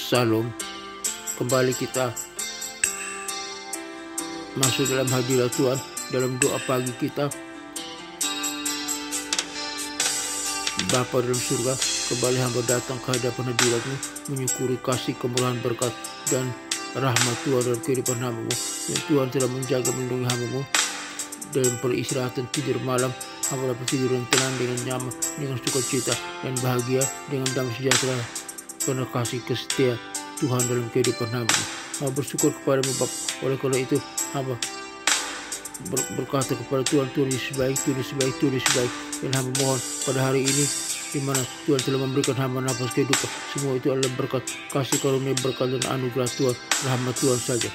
Salam. Kembali kita masuk dalam hadirat Tuhan, dalam doa pagi kita. Bapa dalam surga, kembali hamba datang ke hadapan hadirat-Mu, menyukuri kasih, kemurahan, berkat, dan rahmat Tuhan dalam kehidupan hamba-Mu. Yang Tuhan telah menjaga melindungi hamba-Mu dalam peristirahatan tidur malam. Hamba dapat tidur dengan tenang, dengan nyaman, dengan sukacita dan bahagia, dengan damai sejahtera karena kasih setia Tuhan dalam kehidupan hamba. Hamba bersyukur kepada-Mu Bapa. Oleh karena itu hamba berkata kepada Tuhan, Tuhan Yesus baik, Tuhan Yesus baik, Tuhan Yesus baik. Dan hamba mohon pada hari ini, di mana Tuhan telah memberikan hamba nafas kehidupan, semua itu adalah berkat kasih karunia, berkat dan anugerah Tuhan, rahmat Tuhan saja.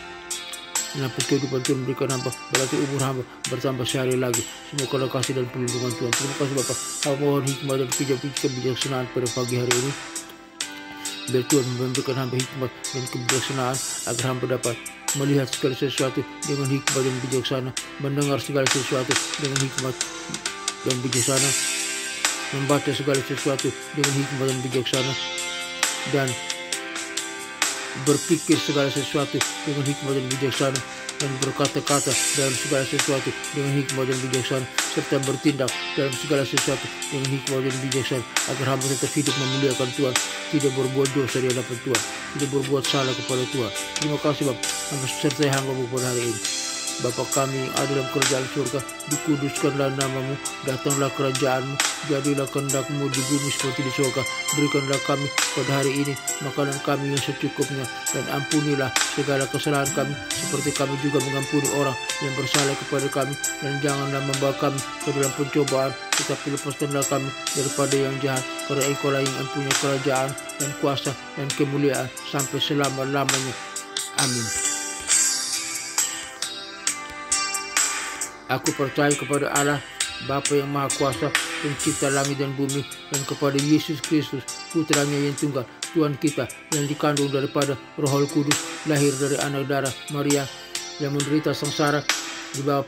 Nafas kehidupan Tuhan memberikan hamba, berarti umur hamba bertambah sehari lagi. Semua karena kasih dan perlindungan Tuhan. Terima kasih Bapak. Hamba mohon hikmat dan kebijaksanaan pada pagi hari ini. Biar Tuhan memberikan hamba hikmat dan kebijaksanaan agar hamba dapat melihat segala sesuatu dengan hikmat dan bijaksana, mendengar segala sesuatu dengan hikmat dan bijaksana, membaca segala sesuatu dengan hikmat dan bijaksana, dan berpikir segala sesuatu dengan hikmat dan bijaksana, dan berkata-kata dalam segala sesuatu dengan hikmat dan bijaksana, serta bertindak dalam segala sesuatu dengan hikmat dan bijaksana, agar hamba tetap hidup memuliakan Tuhan, tidak berbuat dosa di hadapan Tuhan, tidak berbuat salah kepada Tuhan. Terima kasih Bapak, hamba sertai hamba-Mu pada hari ini. Bapa kami yang ada dalam kerajaan surga, dikuduskanlah nama-Mu, datanglah kerajaan-Mu, jadilah kehendak-Mu di bumi seperti di surga. Berikanlah kami pada hari ini makanan kami yang secukupnya, dan ampunilah segala kesalahan kami seperti kami juga mengampuni orang yang bersalah kepada kami, dan janganlah membawa kami ke dalam pencobaan, tetapi lepaskanlah kami daripada yang jahat, karena Engkau-lah yang mempunyai kerajaan dan kuasa dan kemuliaan sampai selama-lamanya. Amin. Aku percaya kepada Allah, Bapa yang Maha Kuasa, Pencipta langit dan bumi, dan kepada Yesus Kristus, Putranya yang tunggal, Tuhan kita, yang dikandung daripada Roh Kudus, lahir dari anak darah Maria, yang menderita sengsara di bawah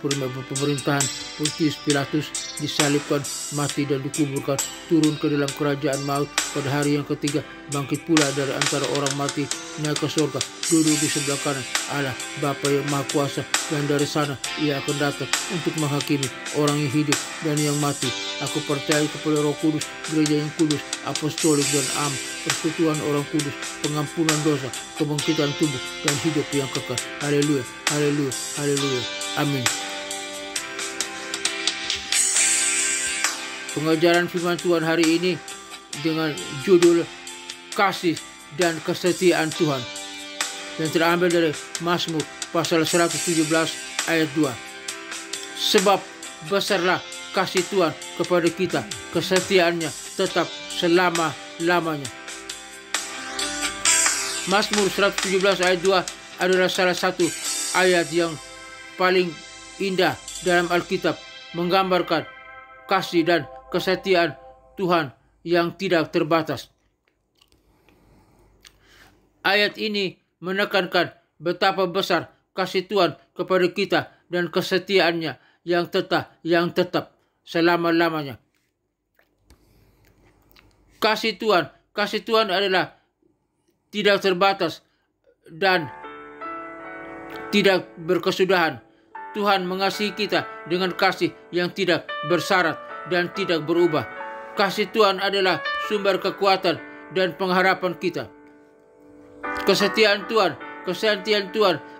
pemerintahan Pontius Pilatus, disalibkan, mati dan dikuburkan, turun ke dalam kerajaan maut, pada hari yang ketiga bangkit pula dari antara orang mati, naik ke surga, duduk di sebelah kanan Allah Bapa yang Maha Kuasa, dan dari sana Ia akan datang untuk menghakimi orang yang hidup dan yang mati. Aku percaya kepada Roh Kudus, gereja yang kudus, apostolik dan am, persekutuan orang kudus, pengampunan dosa, kebangkitan tubuh dan hidup yang kekal. Haleluya, haleluya, haleluya. Amin. Pengajaran firman Tuhan hari ini dengan judul Kasih dan Kesetiaan Tuhan, yang terambil dari Mazmur pasal 117 ayat 2. Sebab besarlah kasih Tuhan kepada kita, kesetiaannya tetap selama-lamanya. Mazmur 117 ayat 2 adalah salah satu ayat yang paling indah dalam Alkitab, menggambarkan kasih dan kesetiaan Tuhan yang tidak terbatas. Ayat ini menekankan betapa besar kasih Tuhan kepada kita dan kesetiaannya yang tetap selama-lamanya. Kasih Tuhan adalah tidak terbatas dan tidak berkesudahan. Tuhan mengasihi kita dengan kasih yang tidak bersyarat dan tidak berubah. Kasih Tuhan adalah sumber kekuatan dan pengharapan kita. Kesetiaan Tuhan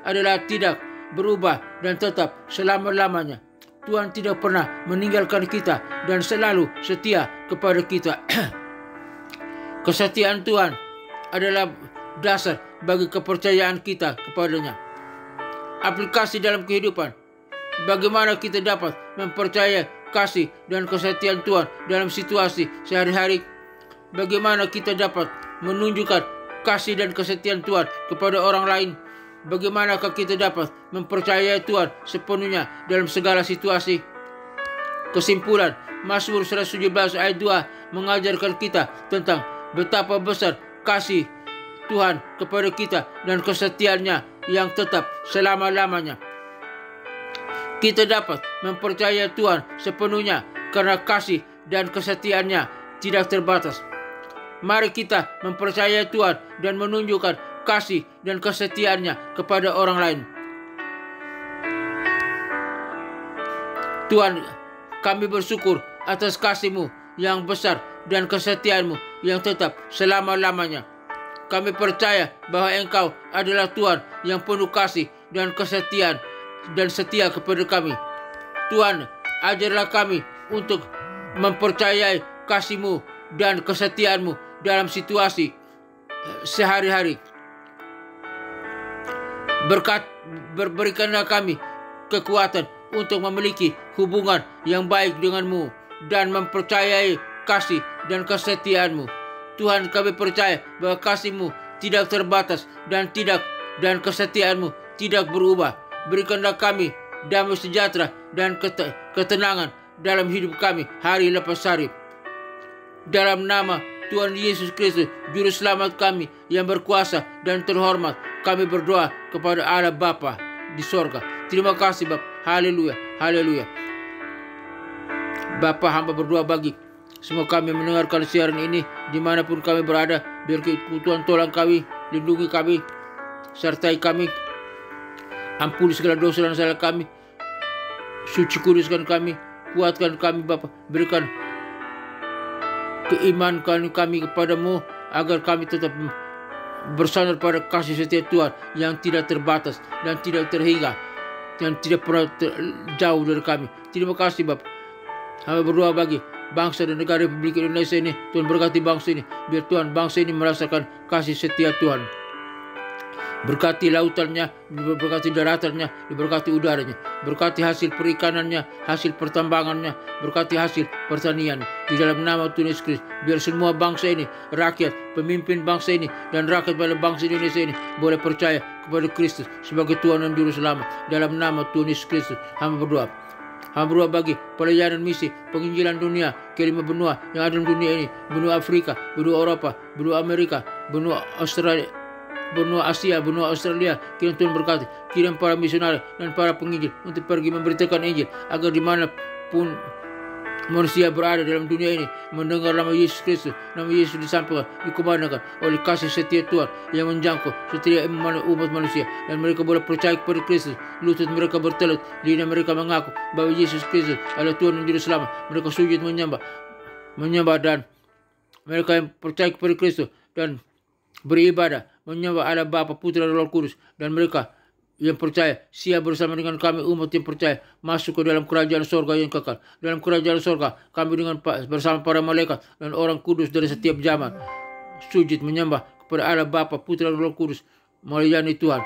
adalah tidak berubah dan tetap selama-lamanya. Tuhan tidak pernah meninggalkan kita dan selalu setia kepada kita. Kesetiaan Tuhan adalah dasar bagi kepercayaan kita kepadanya. Aplikasi dalam kehidupan. Bagaimana kita dapat mempercayai kasih dan kesetiaan Tuhan dalam situasi sehari-hari? Bagaimana kita dapat menunjukkan kasih dan kesetiaan Tuhan kepada orang lain? Bagaimanakah kita dapat mempercayai Tuhan sepenuhnya dalam segala situasi? Kesimpulan, Mazmur 117 ayat 2 mengajarkan kita tentang betapa besar kasih Tuhan kepada kita dan kesetiaannya yang tetap selama-lamanya. Kita dapat mempercayai Tuhan sepenuhnya karena kasih dan kesetiaannya tidak terbatas. mari kita mempercayai Tuhan dan menunjukkan kasih dan kesetiaannya kepada orang lain. Tuhan, kami bersyukur atas kasih-Mu yang besar dan kesetiaan-Mu yang tetap selama-lamanya. Kami percaya bahwa Engkau adalah Tuhan yang penuh kasih dan kesetiaan dan setia kepada kami. Tuhan, ajarlah kami untuk mempercayai kasih-Mu dan kesetiaan-Mu dalam situasi sehari-hari. Berikanlah kami kekuatan untuk memiliki hubungan yang baik dengan-Mu dan mempercayai kasih dan kesetiaan-Mu. Tuhan, kami percaya bahwa kasih-Mu tidak terbatas dan kesetiaan-Mu tidak berubah. Berikanlah kami damai sejahtera dan ketenangan dalam hidup kami hari lepas hari. Dalam nama Tuhan Yesus Kristus, Juru Selamat kami yang berkuasa dan terhormat, kami berdoa kepada Allah Bapa di sorga. Terima kasih Bapa. Haleluya, haleluya. Bapa, hamba berdoa bagi semua kami mendengarkan siaran ini dimanapun kami berada. Biar Tuhan tolong kami, lindungi kami, sertai kami, ampuni segala dosa dan salah kami, suci kuduskan kami, kuatkan kami Bapa. Berikan keimanan kami kepadamu agar kami tetap bersandar pada kasih setia Tuhan yang tidak terbatas dan tidak terhingga dan tidak pernah jauh dari kami. Terima kasih Bapa. Hamba berdoa bagi bangsa dan negara Republik Indonesia ini. Tuhan berkati bangsa ini. Biar Tuhan bangsa ini merasakan kasih setia Tuhan. Berkati lautannya, berkati daratannya, berkati udaranya, berkati hasil perikanannya, hasil pertambangannya, berkati hasil pertanian. Di dalam nama Tuhan Yesus Kristus, biar semua bangsa ini, rakyat, pemimpin bangsa ini, dan rakyat pada bangsa Indonesia ini boleh percaya kepada Kristus sebagai Tuhan dan Juru Selamat. Dalam nama Tuhan Yesus Kristus, hamba berdoa. Hamba berdoa bagi pelayanan misi penginjilan dunia ke 5 benua yang ada di dunia ini, benua Afrika, benua Eropa, benua Amerika, benua Australia, benua Asia, benua Australia. Kiranya Tuhan berkati, kirim para misionaris dan para penginjil untuk pergi memberitakan Injil, agar dimanapun manusia berada dalam dunia ini mendengar nama Yesus Kristus, nama Yesus disampaikan, dikumandangkan oleh kasih setia Tuhan yang menjangkau setiap umat manusia, dan mereka boleh percaya kepada Kristus. Lutut mereka bertelut, lidah mereka mengaku bahwa Yesus Kristus adalah Tuhan dan Juru Selamat. Mereka sujud menyembah, dan mereka yang percaya kepada Kristus dan beribadah menyembah Allah Bapa, Putra dan Roh Kudus, dan mereka yang percaya siap bersama dengan kami umat yang percaya masuk ke dalam kerajaan sorga yang kekal. Dalam kerajaan sorga kami bersama para malaikat dan orang kudus dari setiap zaman sujud menyembah kepada Allah Bapa, Putra dan Roh Kudus, melayani Tuhan.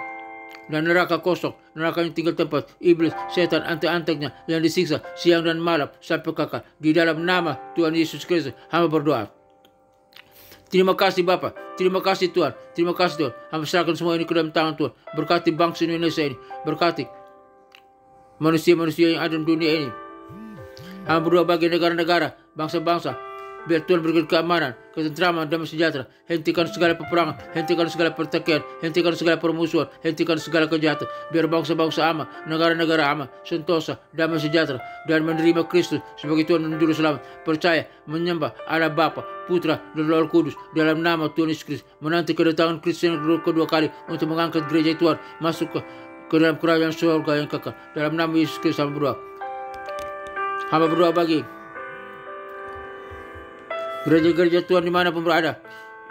Dan neraka kosong, neraka yang tinggal tempat iblis, setan, antek-anteknya yang disiksa siang dan malam sampai kekal. Di dalam nama Tuhan Yesus Kristus hamba berdoa. Terima kasih Bapa, terima kasih Tuhan, terima kasih Tuhan. Hamba serahkan semua ini ke dalam tangan Tuhan. Berkati bangsa Indonesia ini, berkati manusia-manusia yang ada di dunia ini. Hamba berdoa bagi negara-negara, bangsa-bangsa. Biar Tuhan berikan keamanan, ketentraman, damai sejahtera. Hentikan segala peperangan, hentikan segala pertikaian, hentikan segala permusuhan, hentikan segala kejahatan. Biar bangsa-bangsa aman, negara-negara aman, sentosa, damai sejahtera, dan menerima Kristus sebagai Tuhan dan Juru Selamat. Percaya, menyembah Allah Bapa, Putra dan Roh Kudus dalam nama Tuhan Yesus Kristus. Menanti kedatangan Kristus yang kedua kali untuk mengangkat gereja Tuhan masuk ke dalam kerajaan surga yang kekal. Dalam nama Yesus Kristus hamba berdoa. Hamba berdoa bagi gereja-gereja Tuhan dimanapun berada,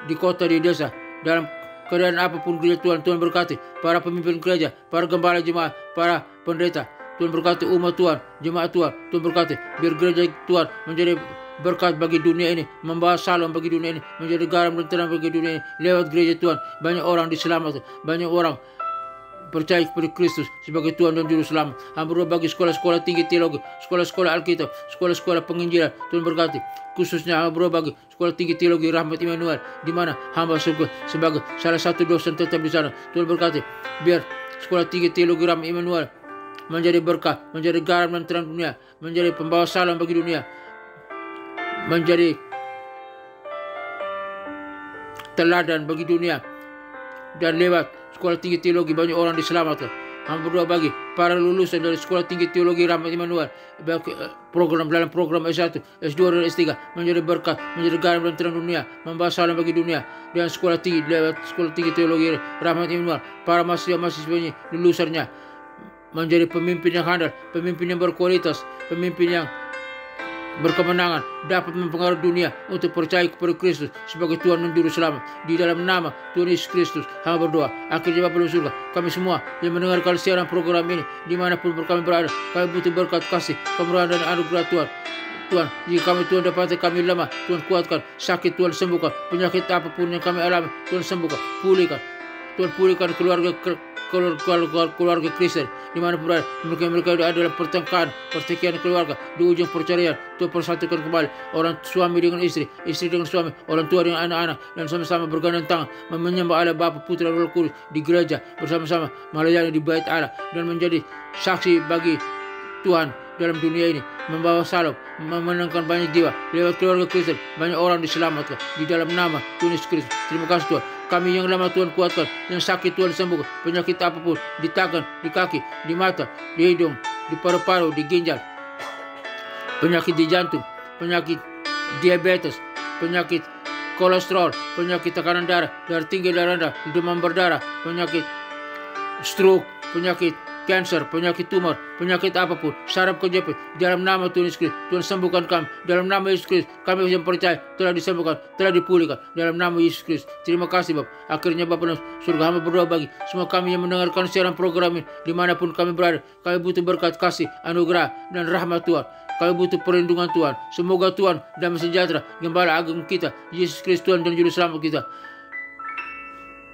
di kota, di desa, dalam keadaan apapun gereja Tuhan. Tuhan berkati para pemimpin gereja, para gembala jemaat, para pendeta. Tuhan berkati umat Tuhan, jemaat Tuhan. Tuhan berkati biar gereja Tuhan menjadi berkat bagi dunia ini, membawa salam bagi dunia ini, menjadi garam dan terang bagi dunia ini. Lewat gereja Tuhan banyak orang diselamatkan, banyak orang percaya kepada Kristus sebagai Tuhan dan Juru Selamat. Hamba berdoa bagi sekolah-sekolah tinggi teologi, sekolah-sekolah Alkitab, sekolah-sekolah penginjilan. Tuhan berkati khususnya hamba berdoa bagi sekolah tinggi teologi Rahmat Immanuel, di mana hamba sebagai salah satu dosen tetap di sana. Tuhan berkati biar sekolah tinggi teologi Rahmat Immanuel menjadi berkah, menjadi garam dan terang dunia, menjadi pembawa salam bagi dunia, menjadi teladan bagi dunia. Dan lewat sekolah tinggi teologi banyak orang diselamatkan. Hamba berdoa bagi para lulusan dari Sekolah Tinggi Teologi Rahmat Immanuel, dalam program S1, S2 dan S3 menjadi berkat, menjadi garam dan terang dunia, membawa salam bagi dunia. Dan Sekolah Tinggi lewat Sekolah Tinggi Teologi Rahmat Immanuel, para mahasiswa-mahasiswanya, lulusannya menjadi pemimpin yang handal, pemimpin yang berkualitas, pemimpin yang berkemenangan, dapat mempengaruhi dunia untuk percaya kepada Kristus sebagai Tuhan dan Juru Selamat. Di dalam nama Tuhan Yesus Kristus, hamba berdoa. Akhirnya Bapa dalam surga, kami semua yang mendengarkan siaran program ini, dimanapun kami berada, kami butuh berkat kasih, kemurahan dan anugerah Tuhan. Tuhan, jika kami Tuhan dapati kami lemah, Tuhan kuatkan, sakit Tuhan sembuhkan, penyakit apapun yang kami alami, Tuhan sembuhkan, pulihkan. Tuhan pulihkan keluarga Kristen dimanapun berada. Mereka ada dalam pertikaian keluarga, di ujung perceraian, Tuhan persatukan kembali orang suami dengan istri, istri dengan suami, orang tua dengan anak-anak, dan sama-sama bergandeng tangan menyembah Allah Bapa, Putra, dan Roh Kudus di gereja bersama-sama melayani di bait Allah dan menjadi saksi bagi Tuhan dalam dunia ini, membawa salam, memenangkan banyak jiwa lewat keluarga Kristen. Banyak orang diselamatkan di dalam nama Tuhan Yesus Kristus. Terima kasih Tuhan. Kami yang lemah Tuhan kuatkan, yang sakit Tuhan sembuhkan, penyakit apapun di tangan, di kaki, di mata, di hidung, di paru-paru, di ginjal, penyakit di jantung, penyakit diabetes, penyakit kolesterol, penyakit tekanan darah tinggi, darah rendah, demam berdarah, penyakit stroke, penyakit kanker, penyakit tumor, penyakit apapun, saraf kejepit, dalam nama Tuhan Yesus Kristus, Tuhan sembuhkan kami. Dalam nama Yesus Kristus, kami yang percaya telah disembuhkan, telah dipulihkan. Dalam nama Yesus Kristus, terima kasih Bapak. Akhirnya Bapak dalam surga, hamba berdoa bagi semua kami yang mendengarkan siaran program ini, dimanapun kami berada. Kami butuh berkat kasih, anugerah, dan rahmat Tuhan. Kami butuh perlindungan Tuhan. Semoga Tuhan damai sejahtera, Gembala Agung kita, Yesus Kristus Tuhan dan Juru Selamat kita,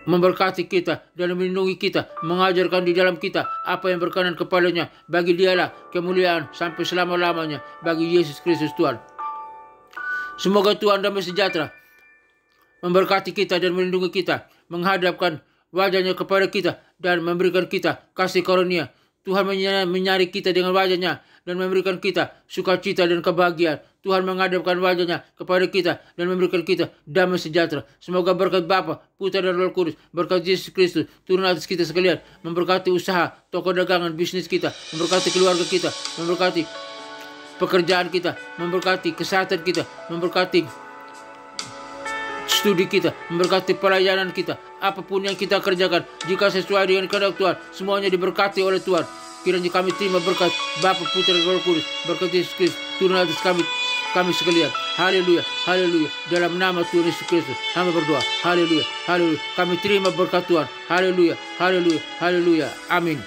memberkati kita dan melindungi kita, mengajarkan di dalam kita apa yang berkenan kepadanya. Bagi Dialah kemuliaan sampai selama-lamanya, bagi Yesus Kristus Tuhan. Semoga Tuhan damai sejahtera memberkati kita dan melindungi kita, menghadapkan wajahnya kepada kita dan memberikan kita kasih karunia. Tuhan menyari kita dengan wajahnya dan memberikan kita sukacita dan kebahagiaan. Tuhan menghadapkan wajahnya kepada kita dan memberikan kita damai sejahtera. Semoga berkat Bapa, Putra, dan Roh Kudus, berkat Yesus Kristus turun atas kita sekalian, memberkati usaha, toko dagangan, bisnis kita, memberkati keluarga kita, memberkati pekerjaan kita, memberkati kesehatan kita, memberkati studi kita, memberkati pelayanan kita. Apapun yang kita kerjakan, jika sesuai dengan kehendak Tuhan, semuanya diberkati oleh Tuhan. Kiranya kami terima berkat Bapa, Putra, dan Roh Kudus, berkat Yesus Kristus turun atas kami sekalian. Haleluya, haleluya. Dalam nama Tuhan Yesus Kristus, hamba berdoa. Haleluya, haleluya. Kami terima berkat Tuhan. Haleluya, haleluya, haleluya. Amin.